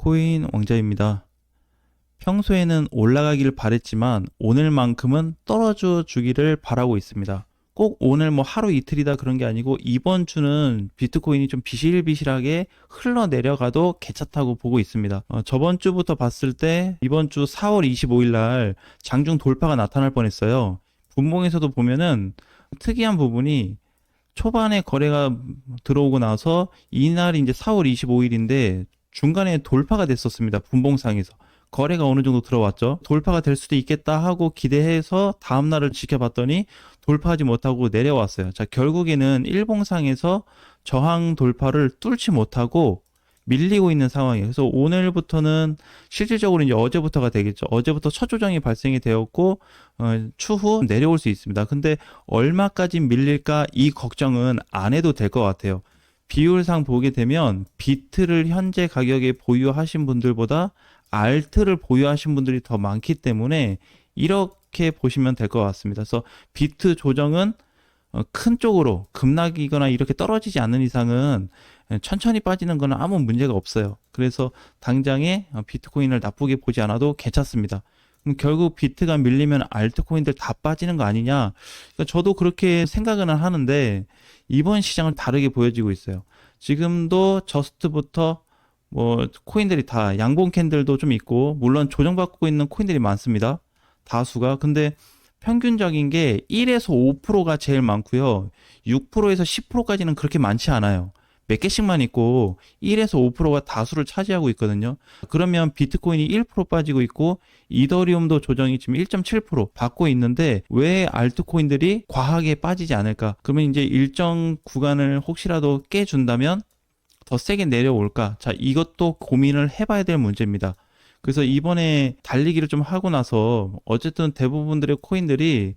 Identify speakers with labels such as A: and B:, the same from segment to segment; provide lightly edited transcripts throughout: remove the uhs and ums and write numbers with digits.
A: 비트코인 왕자입니다. 평소에는 올라가길 바랬지만 오늘만큼은 떨어져 주기를 바라고 있습니다. 꼭 오늘 뭐 하루 이틀이다 그런 게 아니고 이번 주는 비트코인이 좀 비실비실하게 흘러내려가도 괜찮다고 보고 있습니다. 저번 주부터 봤을 때 이번 주 4월 25일 날 장중 돌파가 나타날 뻔했어요. 분봉에서도 보면은 특이한 부분이 초반에 거래가 들어오고 나서 이날이 이제 4월 25일인데 중간에 돌파가 됐었습니다. 분봉상에서. 거래가 어느 정도 들어왔죠. 돌파가 될 수도 있겠다 하고 기대해서 다음날을 지켜봤더니 돌파하지 못하고 내려왔어요. 자, 결국에는 일봉상에서 저항 돌파를 뚫지 못하고 밀리고 있는 상황이에요. 그래서 오늘부터는 실질적으로 이제 어제부터가 되겠죠. 어제부터 첫 조정이 발생이 되었고 추후 내려올 수 있습니다. 근데 얼마까지 밀릴까 이 걱정은 안 해도 될 것 같아요. 비율상 보게 되면 비트를 현재 가격에 보유하신 분들보다 알트를 보유하신 분들이 더 많기 때문에 이렇게 보시면 될 것 같습니다. 그래서 비트 조정은 큰 쪽으로 급락이거나 이렇게 떨어지지 않는 이상은 천천히 빠지는 거는 아무 문제가 없어요. 그래서 당장에 비트코인을 나쁘게 보지 않아도 괜찮습니다. 그럼 결국 비트가 밀리면 알트코인들 다 빠지는 거 아니냐? 그러니까 저도 그렇게 생각은 하는데 이번 시장은 다르게 보여지고 있어요. 지금도 저스트부터 뭐 코인들이 다 양봉 캔들도 좀 있고 물론 조정받고 있는 코인들이 많습니다. 다수가. 근데 평균적인 게 1에서 5%가 제일 많고요. 6%에서 10%까지는 그렇게 많지 않아요. 몇 개씩만 있고 1에서 5%가 다수를 차지하고 있거든요. 그러면 비트코인이 1% 빠지고 있고 이더리움도 조정이 지금 1.7% 받고 있는데 왜 알트코인들이 과하게 빠지지 않을까? 그러면 이제 일정 구간을 혹시라도 깨준다면 더 세게 내려올까? 자, 이것도 고민을 해봐야 될 문제입니다. 그래서 이번에 달리기를 좀 하고 나서 어쨌든 대부분들의 코인들이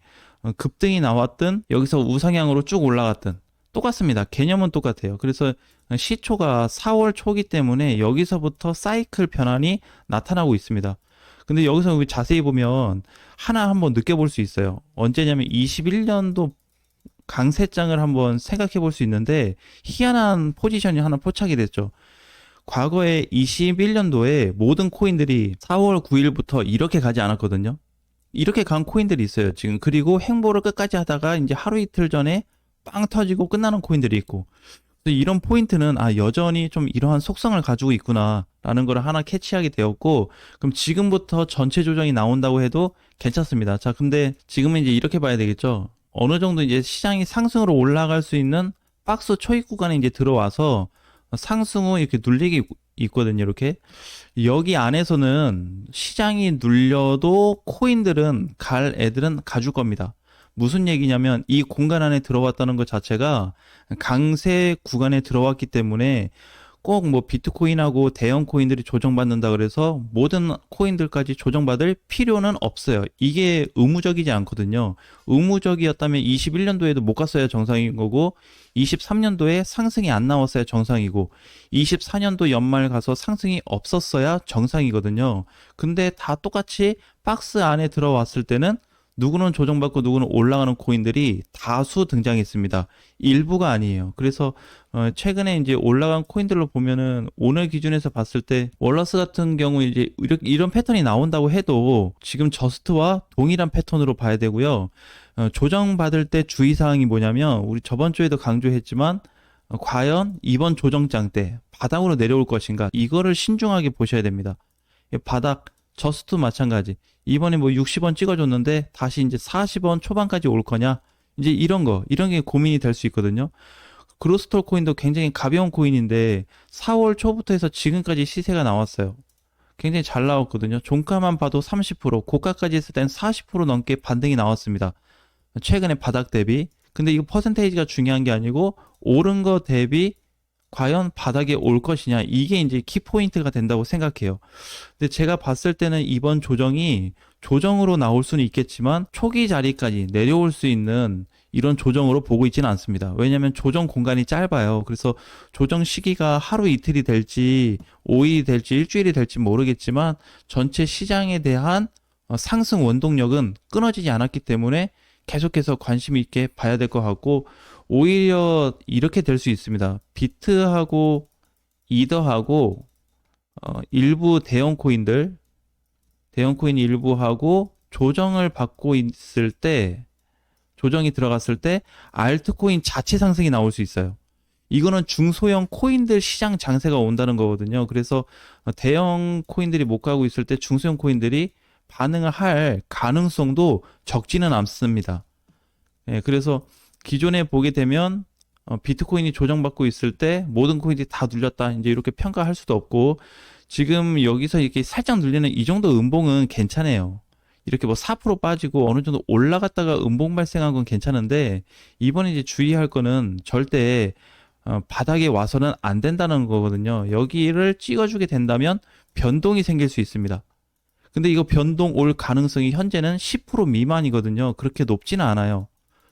A: 급등이 나왔든 여기서 우상향으로 쭉 올라갔든 똑같습니다. 개념은 똑같아요. 그래서 시초가 4월 초기 때문에 여기서부터 사이클 변환이 나타나고 있습니다. 근데 여기서 자세히 보면 하나 한번 느껴볼 수 있어요. 언제냐면 21년도 강세장을 한번 생각해 볼 수 있는데 희한한 포지션이 하나 포착이 됐죠. 과거에 21년도에 모든 코인들이 4월 9일부터 이렇게 가지 않았거든요. 이렇게 간 코인들이 있어요, 지금. 그리고 행보를 끝까지 하다가 이제 하루 이틀 전에 빵 터지고 끝나는 코인들이 있고. 이런 포인트는 여전히 좀 이러한 속성을 가지고 있구나라는 걸 하나 캐치하게 되었고, 그럼 지금부터 전체 조정이 나온다고 해도 괜찮습니다. 자, 근데 지금은 이제 이렇게 봐야 되겠죠. 어느 정도 이제 시장이 상승으로 올라갈 수 있는 박스 초입 구간에 이제 들어와서 상승 후 이렇게 눌리기 있거든요. 이렇게 여기 안에서는 시장이 눌려도 코인들은 갈 애들은 가줄 겁니다. 무슨 얘기냐면 이 공간 안에 들어왔다는 것 자체가 강세 구간에 들어왔기 때문에 꼭 뭐 비트코인하고 대형 코인들이 조정받는다 그래서 모든 코인들까지 조정받을 필요는 없어요. 이게 의무적이지 않거든요. 의무적이었다면 21년도에도 못 갔어야 정상인 거고 23년도에 상승이 안 나왔어야 정상이고 24년도 연말 가서 상승이 없었어야 정상이거든요. 근데 다 똑같이 박스 안에 들어왔을 때는 누구는 조정받고 누구는 올라가는 코인들이 다수 등장했습니다. 일부가 아니에요. 그래서 최근에 이제 올라간 코인들로 보면은 오늘 기준에서 봤을 때 월러스 같은 경우 이제 이런 패턴이 나온다고 해도 지금 저스트와 동일한 패턴으로 봐야 되고요. 조정받을 때 주의사항이 뭐냐면 우리 저번 주에도 강조했지만 과연 이번 조정장 때 바닥으로 내려올 것인가 이거를 신중하게 보셔야 됩니다. 바닥 저스트 마찬가지. 이번에 뭐 60원 찍어줬는데 다시 이제 40원 초반까지 올 거냐? 이제 이런 게 고민이 될 수 있거든요. 그로스톨 코인도 굉장히 가벼운 코인인데 4월 초부터 해서 지금까지 시세가 나왔어요. 굉장히 잘 나왔거든요. 종가만 봐도 30%, 고가까지 했을 땐 40% 넘게 반등이 나왔습니다. 최근에 바닥 대비. 근데 이거 퍼센테이지가 중요한 게 아니고 오른 거 대비 과연 바닥에 올 것이냐 이게 이제 키포인트가 된다고 생각해요. 근데 제가 봤을 때는 이번 조정이 조정으로 나올 수는 있겠지만 초기 자리까지 내려올 수 있는 이런 조정으로 보고 있지는 않습니다. 왜냐하면 조정 공간이 짧아요. 그래서 조정 시기가 하루 이틀이 될지 5일이 될지 일주일이 될지 모르겠지만 전체 시장에 대한 상승 원동력은 끊어지지 않았기 때문에 계속해서 관심 있게 봐야 될 것 같고 오히려 이렇게 될 수 있습니다. 비트하고 이더하고 일부 대형 코인 일부하고 조정을 받고 있을 때, 조정이 들어갔을 때 알트코인 자체 상승이 나올 수 있어요. 이거는 중소형 코인들 시장 장세가 온다는 거거든요. 그래서 대형 코인들이 못 가고 있을 때 중소형 코인들이 반응을 할 가능성도 적지는 않습니다. 예, 그래서 기존에 보게 되면 비트코인이 조정받고 있을 때 모든 코인들이 다 눌렸다. 이제 이렇게 평가할 수도 없고 지금 여기서 이렇게 살짝 눌리는 이 정도 음봉은 괜찮아요. 이렇게 뭐 4% 빠지고 어느 정도 올라갔다가 음봉 발생한 건 괜찮은데 이번에 이제 주의할 거는 절대 바닥에 와서는 안 된다는 거거든요. 여기를 찍어주게 된다면 변동이 생길 수 있습니다. 근데 이거 변동 올 가능성이 현재는 10% 미만이거든요. 그렇게 높지는 않아요.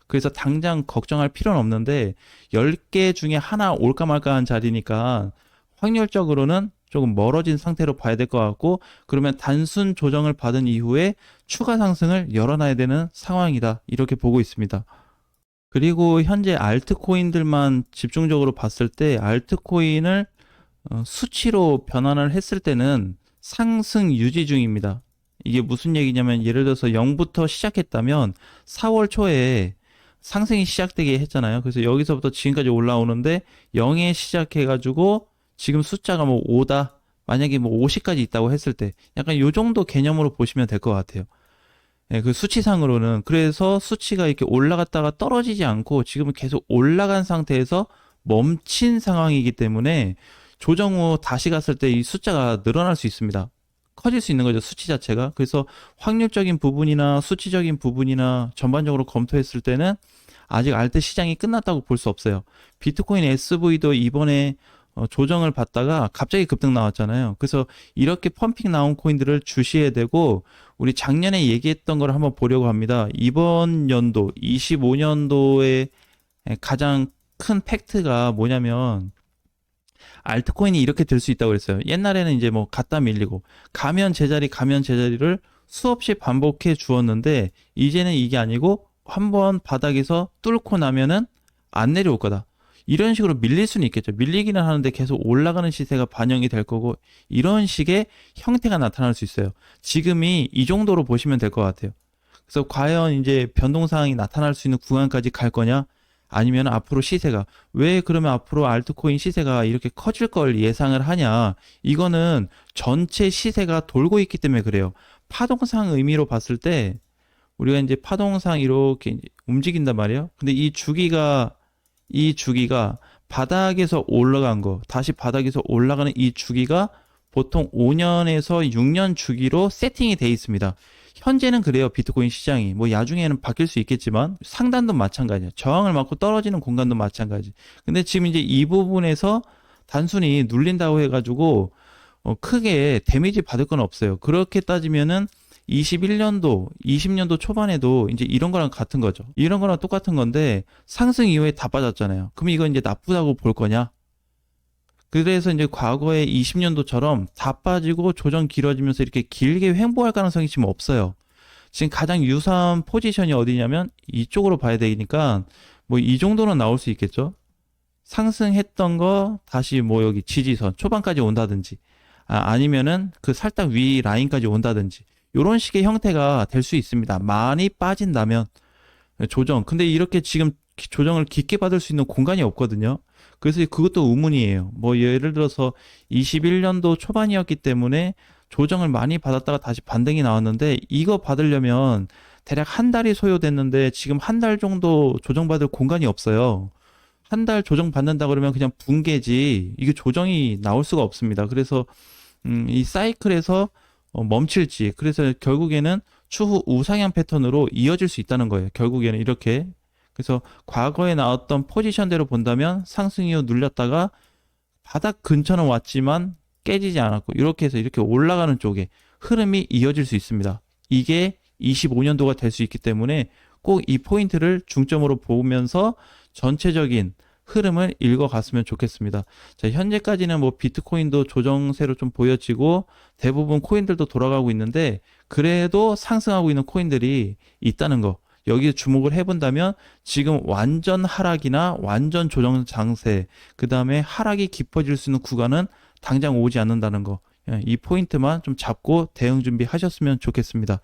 A: 그래서 당장 걱정할 필요는 없는데 10개 중에 하나 올까 말까 한 자리니까 확률적으로는 조금 멀어진 상태로 봐야 될 것 같고 그러면 단순 조정을 받은 이후에 추가 상승을 열어놔야 되는 상황이다. 이렇게 보고 있습니다. 그리고 현재 알트코인들만 집중적으로 봤을 때 알트코인을 수치로 변환을 했을 때는 상승 유지 중입니다. 이게 무슨 얘기냐면 예를 들어서 0부터 시작했다면 4월 초에 상승이 시작되게 했잖아요. 그래서 여기서부터 지금까지 올라오는데 0에 시작해가지고 지금 숫자가 뭐 5다. 만약에 뭐 50까지 있다고 했을 때 약간 요 정도 개념으로 보시면 될 것 같아요. 예, 그 수치상으로는 그래서 수치가 이렇게 올라갔다가 떨어지지 않고 지금은 계속 올라간 상태에서 멈춘 상황이기 때문에 조정 후 다시 갔을 때 이 숫자가 늘어날 수 있습니다. 커질 수 있는 거죠, 수치 자체가. 그래서 확률적인 부분이나 수치적인 부분이나 전반적으로 검토했을 때는 아직 알트 시장이 끝났다고 볼 수 없어요. 비트코인 SV도 이번에 조정을 받다가 갑자기 급등 나왔잖아요. 그래서 이렇게 펌핑 나온 코인들을 주시해야 되고 우리 작년에 얘기했던 걸 한번 보려고 합니다. 이번 연도 25년도에 가장 큰 팩트가 뭐냐면 알트코인이 이렇게 될 수 있다고 그랬어요. 옛날에는 이제 뭐 갖다 밀리고 가면 제자리를 수없이 반복해 주었는데 이제는 이게 아니고 한번 바닥에서 뚫고 나면은 안 내려올 거다. 이런 식으로 밀릴 수는 있겠죠. 밀리기는 하는데 계속 올라가는 시세가 반영이 될 거고 이런 식의 형태가 나타날 수 있어요. 지금이 이 정도로 보시면 될 것 같아요. 그래서 과연 이제 변동사항이 나타날 수 있는 구간까지 갈 거냐? 아니면 앞으로 시세가 왜 그러면 앞으로 알트코인 시세가 이렇게 커질 걸 예상을 하냐? 이거는 전체 시세가 돌고 있기 때문에 그래요. 파동상 의미로 봤을 때 우리가 이제 파동상 이렇게 이제 움직인단 말이에요. 근데 이 주기가 바닥에서 올라간 거, 다시 바닥에서 올라가는 이 주기가 보통 5년에서 6년 주기로 세팅이 돼 있습니다. 현재는 그래요. 비트코인 시장이. 뭐 야중에는 바뀔 수 있겠지만 상단도 마찬가지야. 저항을 맞고 떨어지는 공간도 마찬가지. 근데 지금 이제 이 부분에서 단순히 눌린다고 해가지고 크게 데미지 받을 건 없어요. 그렇게 따지면은 21년도, 20년도 초반에도 이제 이런 거랑 같은 거죠. 이런 거랑 똑같은 건데 상승 이후에 다 빠졌잖아요. 그럼 이거 이제 나쁘다고 볼 거냐? 그래서 이제 과거에 20년도처럼 다 빠지고 조정 길어지면서 이렇게 길게 횡보할 가능성이 지금 없어요. 지금 가장 유사한 포지션이 어디냐면 이쪽으로 봐야 되니까 뭐 이 정도는 나올 수 있겠죠. 상승했던 거 다시 뭐 여기 지지선 초반까지 온다든지 아니면은 그 살짝 위 라인까지 온다든지 이런 식의 형태가 될 수 있습니다. 많이 빠진다면 조정. 근데 이렇게 지금 조정을 깊게 받을 수 있는 공간이 없거든요. 그래서 그것도 의문이에요. 뭐 예를 들어서 21년도 초반이었기 때문에 조정을 많이 받았다가 다시 반등이 나왔는데 이거 받으려면 대략 한 달이 소요됐는데 지금 한 달 정도 조정받을 공간이 없어요. 한 달 조정 받는다 그러면 그냥 붕괴지 이게 조정이 나올 수가 없습니다. 그래서 이 사이클에서 멈출지 그래서 결국에는 추후 우상향 패턴으로 이어질 수 있다는 거예요. 결국에는 이렇게 그래서 과거에 나왔던 포지션대로 본다면 상승 이후 눌렸다가 바닥 근처는 왔지만 깨지지 않았고 이렇게 해서 이렇게 올라가는 쪽에 흐름이 이어질 수 있습니다. 이게 25년도가 될 수 있기 때문에 꼭 이 포인트를 중점으로 보면서 전체적인 흐름을 읽어갔으면 좋겠습니다. 자, 현재까지는 뭐 비트코인도 조정세로 좀 보여지고 대부분 코인들도 돌아가고 있는데 그래도 상승하고 있는 코인들이 있다는 거. 여기에 주목을 해본다면 지금 완전 하락이나 완전 조정 장세, 그 다음에 하락이 깊어질 수 있는 구간은 당장 오지 않는다는 거. 이 포인트만 좀 잡고 대응 준비하셨으면 좋겠습니다.